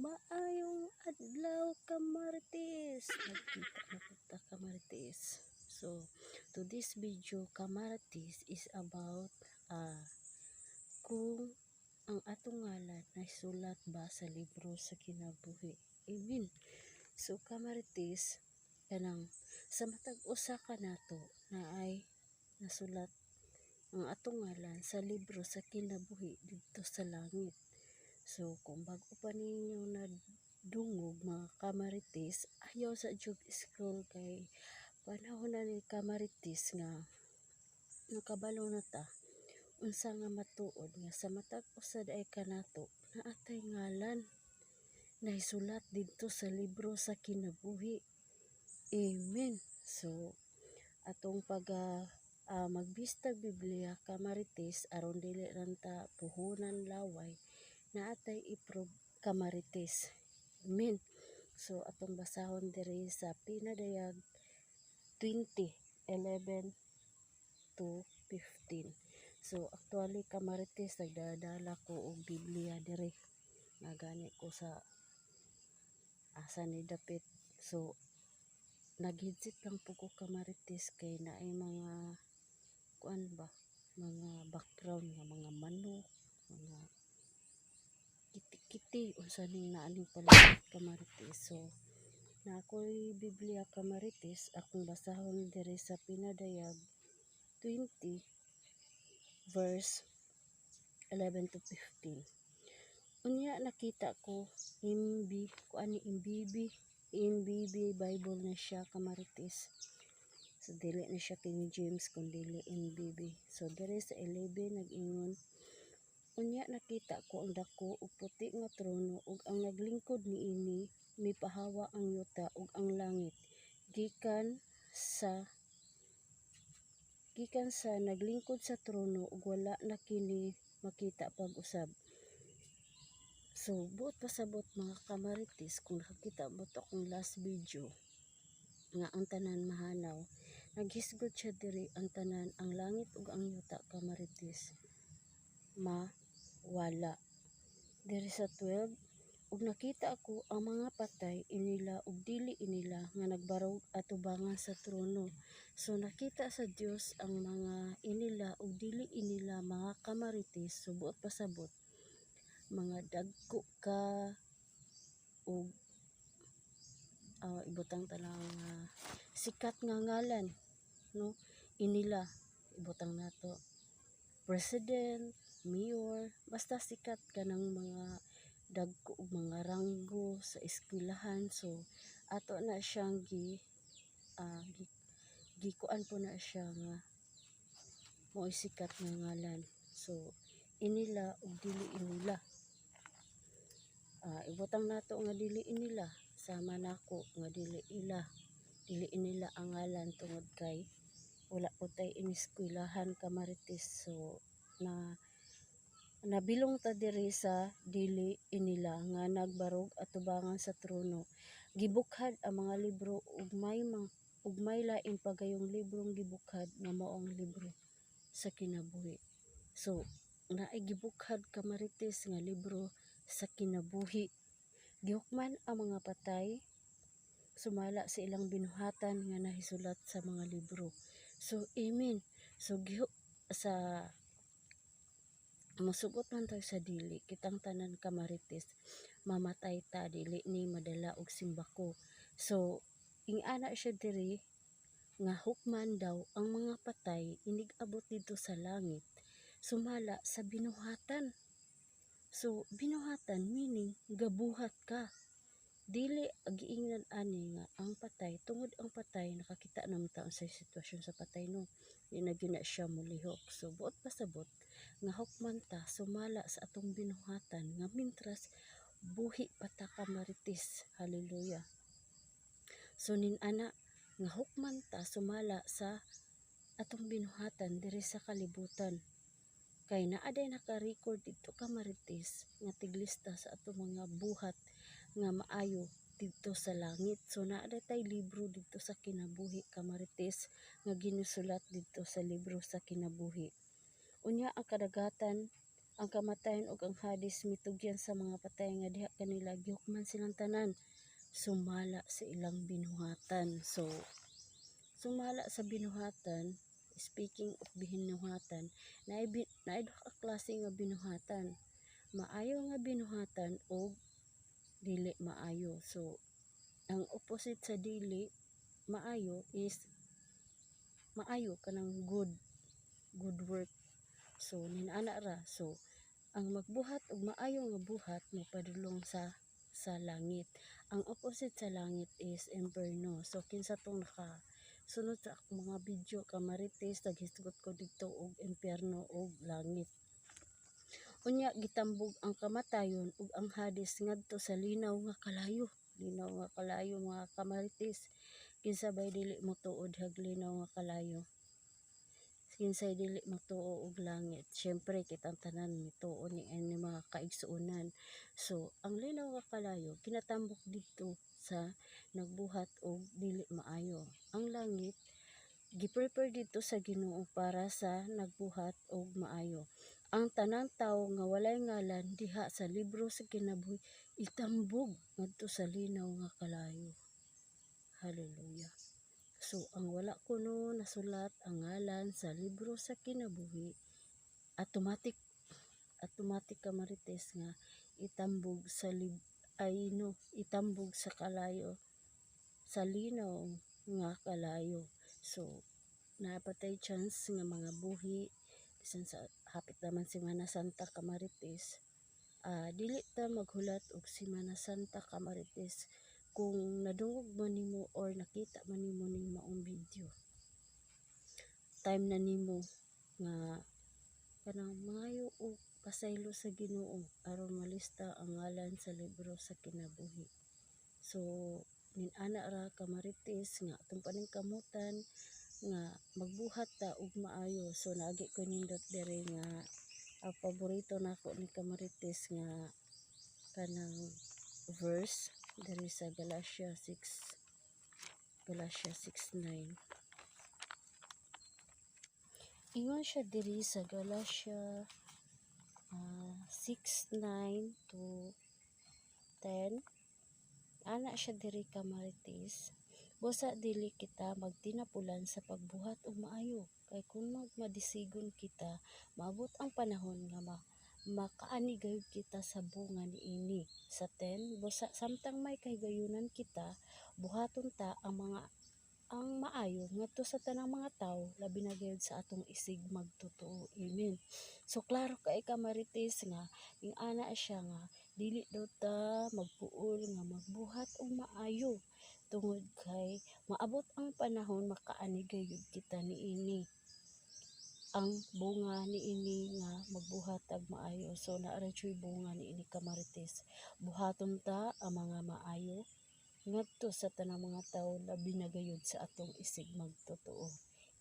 Maayong adlaw kamarites. Nagkita na punta kamarites. So, today's video kamarites is about kung ang atong ngalan ay sulat ba sa libro sa kinabuhi. Amen. So, kamarites kanang sa matag usa ka nato na ay nasulat ang atong ngalan sa libro sa kinabuhi dito sa langit. So, kung bago pa ninyo na dungog mga kamarites, ayaw sa job scroll kay panahon na ni kamarites nga nakabalo na ta unsa nga matuod nga sa matag usad ay kanato na atay ngalan na isulat dito sa libro sa kinabuhi. Amen. So, atong magbistag Biblia kamarites aron dili lang ta puhunan laway na atay i-prove kamarites. Amen. So, atong basahon diri sa pinadayag 20:11 to 15. So, actually kamarites nagdadala ko og Biblia diri. Nagani ko sa asa ni dapit. So, naghidsit lang po ko kamarites kay naay mga kuan ba, mga background nga mga manok, mga kiti-kiti unsa ning naaning palibot kamarites. So, na ako'y Biblia kamarites akong basahon diri sa pinadayag 20 verse 11 to 15. Unya nakita ko NBB Bible na siya kamarites. So dili na siya King James kundi NBB. So diri sa 11 nag-ingon, unya nakita ko ang dako ug puti nga trono ug ang naglingkod niini mipahawa ang yuta ug ang langit gikan sa naglingkod sa trono ug wala na kini makita pag-usab. So buot pasabot mga kamarites kung nakakita mo to akong last video nga ang tanan mahanaw, naghisgod siya diri ang tanan, ang langit ug ang yuta kamarites mawala. Diri sa 12, ug nakita ako ang mga patay inila ug dili inila nga nagbarog atubangan sa trono. So nakita sa Dios ang mga inila ug dili inila mga kamarites. So buot pasabot mga dagko ka ug ibutang tanang sikat nga ngalan, no? Inila ibutang nato president, mayor, basta sikat kanang mga dagko ug mga ranggo sa eskwelahan. So ato na siyang gikuan po na siya nga mo'y sikat nga ngalan. So inila ug dili inila. Ibutang nato nga dili inila, sama nako nga dili inila ang ngalan tungod kay wala po tay iniskwelahan kamarites. So nabilong ta diri sa dili inila nga nagbarog atubangan sa trono. Gibukhad ang mga libro ug may lain pa gayong librong gibukhad nga mao ang libro sa kinabuhi. So naay gibukhad kamarites nga libro sa kinabuhi. Gihukman ang mga patay sumala sa ilang binuhatan nga nahisulat sa mga libro. So amen. So sa masugot man tayo sa dili kitang tanan kamarites mamatay ta, dili ni madala og simbako. So ingana siya diri nga hukman daw ang mga patay inig-abot dito sa langit sumala sa binuhatan. So binuhatan meaning gabuhat ka. Dili giingnan ani nga ang patay, tungod ang patay nakakita naman ta sa sitwasyon sa patay, no, di na gyud na siya molihok. So buot pasabot nga hukman ta sumala sa atong binuhatan nga mintras buhi pa ta kamarites. Hallelujah. So nin-ana nga hukman ta sumala sa atong binuhatan diri sa kalibutan. Kay naaday naka-record dito kamarites nga tiglista sa atong mga buhat nga maayo dito sa langit. So naaday tay libro dito sa kinabuhi kamarites nga ginusulat dito sa libro sa kinabuhi. Unya ang kadagatan ang kamatayon ug ang Hades mitugyan sa mga patay nga diha kanila gihukman silang tanan sumala sa ilang binuhatan. So sumala sa binuhatan, speaking of binuhatan, naay duha ka klase nga binuhatan, maayo nga binuhatan o dili maayo. So ang opposite sa dili maayo is maayo kanang good work. So ninana ra. So ang magbuhat og maayo nga buhat mopadulong sa langit. Ang opposite sa langit is inferno. So kinsa tong sunod sa akong mga video kamarites naghisgot ko dito og impyerno og langit. Unya gitambog ang kamatayon ug ang Hades ngadto sa linaw nga kalayo. Linaw nga kalayo mga kamarites. Kinsa bay dili motuod hag linaw nga kalayo? Kinsay dili matuo og langit, syempre kitang tanan mituo ni ani mga kaigsuonan. So ang linaw nga kalayo kinatambok dito sa nagbuhat og dili maayo. Ang langit gi-prepare dito sa Ginoo para sa nagbuhat og maayo. Ang tanang tawo nga walay ngalan diha sa libro sa kinabuhi itambog ngadto sa linaw nga kalayo. Hallelujah. So, ang wala kuno nasulat ang ngalan sa libro sa kinabuhi, automatic kamarites nga itambog sa itambog sa kalayo, sa linaw nga kalayo. So, napatay chance nga mga buhi, bisan sa hapit naman Semana Santa kamarites, dili ta maghulat og Semana Santa kamarites kung nadungog man nimo or nakita man nimo ning maong video. Time na nimo nga kanang mangayo og pasaylo sa Ginoo aron malista ang ngalan sa libro sa kinabuhi. So ninana ra kamarites nga atong paningkamutan nga magbuhat ta og maayo. So naagi ko nindot diri nga ang paborito nako ni kamarites nga kanang verse diri sa Galatia 6:9. Ingon siya diri sa Galatia 6:9 to 10. Ana siya diri kamarites. Busa dili kita magtinapulan sa pagbuhat og maayo. Kay kung magmadisigon kita, maabot ang panahon nga makaani gayud kita sa bunga niini. Sa 10, busa samtang may kahigayunan kita, buhaton ta ang maayo ngadto sa tanang mga tawo, labi na gayud sa atong isig magtotoo. Amen. So klaro kay kamarites nga ing ana siya nga dili daw ta magpuol nga magbuhat og maayo tungod kay maabot ang panahon makaani gayud kita niini. Ang bunga niini nga magbuhat og maayo. So naara jud bunga niini kamarites. Buhaton ta ang mga maayo ngadto sa tanang mga tawo, labi na gayud sa atong isig magtotoo.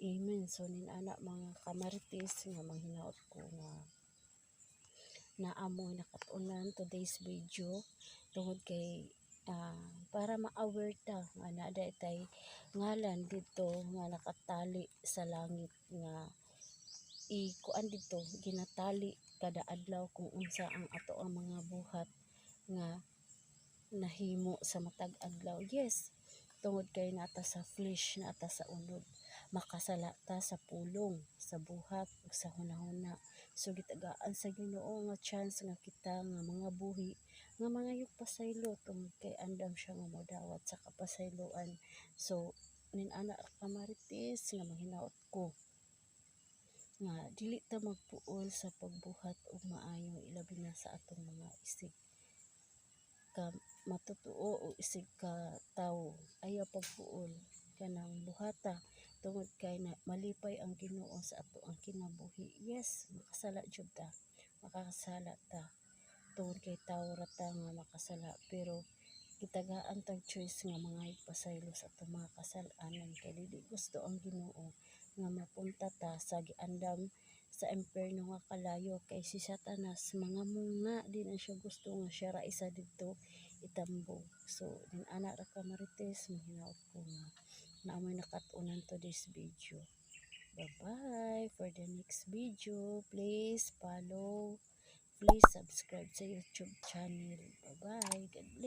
Amen. So ninana mga kamarites nga manghinaot ko nga naamoy nakatunan today's video tungod kay para ma-aware ta nga naa tay ngalan dito nga nakatali sa langit nga kuan dito ginatali kada adlaw kung unsa ang ato ang mga buhat nga nahimo sa matag adlaw. Yes, tungod kay nata sa flesh, nata sa unod, makasala ta sa pulong, sa buhat ug sa hunahuna. So gitagaan sa Ginoo nga chance nga kita nga mga buhi nga mangayog pasaylo tungod kay andam siya nga modawat sa kapasayloan. So ninana kamarites nga manghinaot ko nga dili ta magpuol sa pagbuhat og maayo ilabi na sa atong mga isig ka matutuo o isig ka tawo. Ayaw pagpuol kanang buhata tungod kay malipay ang Ginoo sa ato ang kinabuhi. Yes, makasala jud ta, makasala ta tungod kay tawo ra ta nga makasala, pero gitagaan tag choice nga mga pasaylo sa atong mga kasal-anan kay dili gusto ang Ginoo nga mapunta ta sa giandam sa impyerno nga kalayo. Kay si Satanas mga munga din ang siya gusto nga siya ra isa didto itambog. So ninana ra kamarites manghinaot ko nga naamoy nakatunan to this video. Bye bye. For the next video, please follow please subscribe sa YouTube channel. Bye-bye. God bless.